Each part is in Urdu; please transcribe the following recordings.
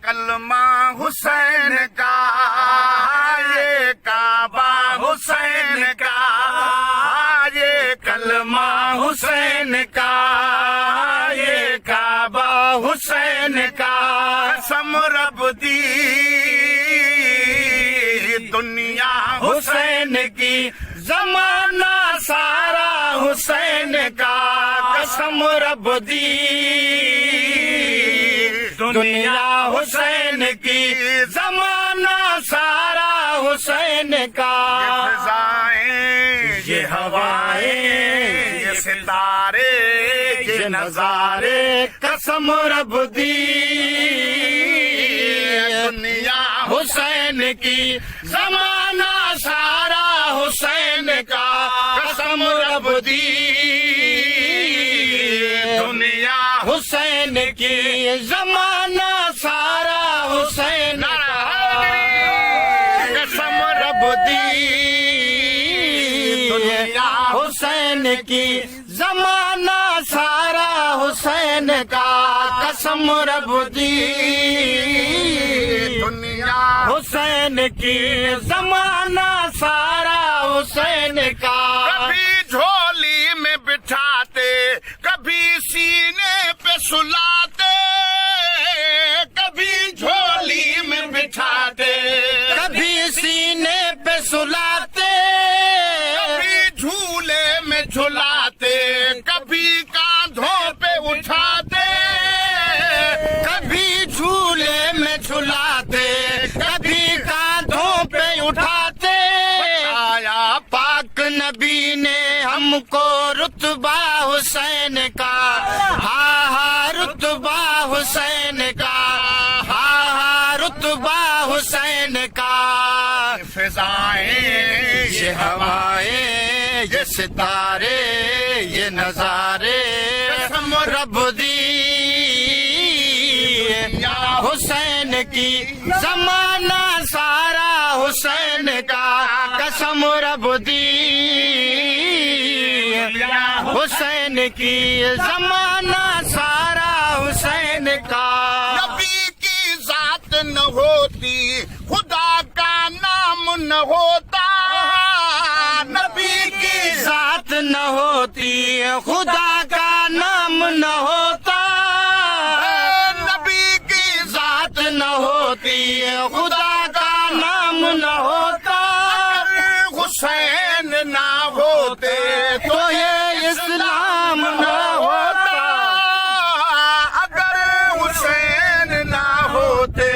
کلمہ حسین کا یہ کعبہ حسین کا یہ کلمہ حسین کا یہ کعبہ حسین کا قسم رب دی دنیا حسین کی زمانہ سارا حسین کا قسم رب دی دنیا حسین کی زمانہ سارا حسین کا فضائیں یہ ہوائیں یہ ستارے یہ نظارے قسم رب دی دنیا حسین کی زمانہ سارا حسین کا قسم رب دی دنیا حسین کی زمانہ سارا حسین کا قسم رب دی دنیا حسین کی زمانہ سارا حسین کا قسم رب دی دنیا حسین کی زمانہ سارا حسین کا کبھی جھولی میں بٹھاتے کبھی سینے پہ سلاتے کبھی جھولی میں بٹھاتے کبھی سینے پہ سلاتے کبھی جھولے میں جھلاتے کبھی کاندھوں پہ اٹھاتے کبھی جھولے میں جھلاتے کبھی کاندھوں پہ اٹھاتے آیا پاک نبی نے ہم کو رتبہ حسین کا ہاں ہاں رتبہ حسین کا ہاں ہاں رتبہ حسین کا فضائیں یہ ہوائیں یہ ستارے یہ نظارے قسم رب دی حسین کی زمانہ سارا حسین کا قسم رب دی حسین کی زمانہ سارا حسین کا نبی کی ذات نہ ہوتی خدا کا نام نہ ہوتا نبی کی ذات نہ ہوتی خدا کا نام نہ ہوتا نبی کی ذات نہ ہوتی خدا کا نام نہ ہوتا حسین نہ ہوتے تو یہ اسلام نہ ہوتا اگر حسین نہ ہوتے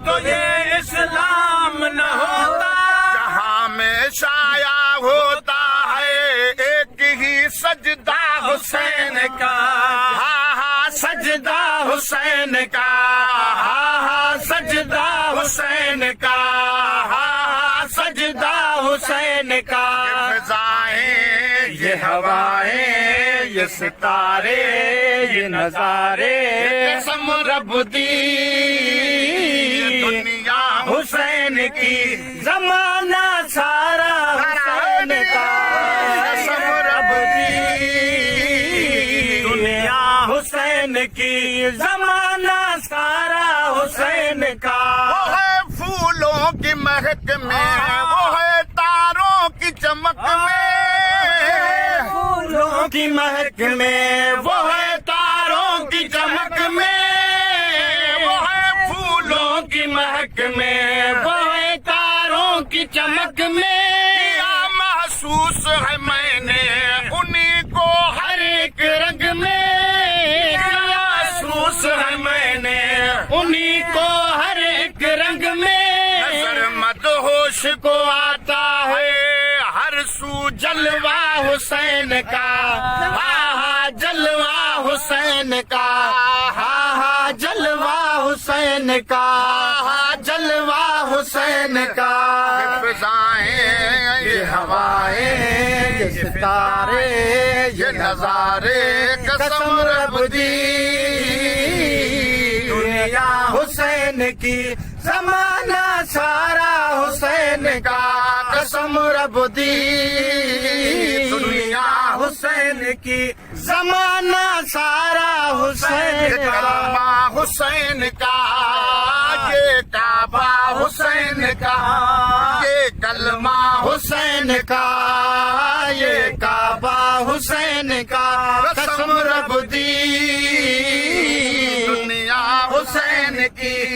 تو یہ اسلام نہ ہوتا جہاں میں شایع ہوتا ہے ایک ہی سجدہ حسین کا ہاں ہاں سجدہ حسین کا ہاں ہاں سجدہ حسین کا ہاں ہاں سجدہ حسین کا فضائیں یہ ہوائیں یہ ستارے یہ نظارے قسم رب دی دنیا حسین کی زمانہ سارا حسین کا قسم رب دی دنیا حسین کی زمانہ سارا حسین کا وہ ہے پھولوں کی مہک میں وہ ہے تاروں کی چمک میں پھولوں کی مہک میں وہ ہے تاروں کی چمک میں وہ ہے پھولوں کی مہک میں وہ ہے تاروں کی چمک میں محسوس ہے میں نے انہیں کو ہر ایک رنگ میں محسوس ہے میں نے انہیں کو ہر ایک رنگ میں نظر مدہوش کو آتا ہے ہر سو جلوہ حسین کا ہاں ہاں جلوہ حسین کا ہاں ہاں جلوہ حسین کا ہاں جلوہ حسین کا فضائیں یہ ہوائیں یہ ستارے یہ نظارے قسم رب دی دنیا حسین کی زمانہ سارا حسین کا قسم رب دی دنیا حسین کی زمانہ سارا حسین کا حسین کا یہ کعبہ حسین کا، یہ کلمہ حسین کا، یہ کعبہ حسین کا، قسم رب دی دنیا حسین کی،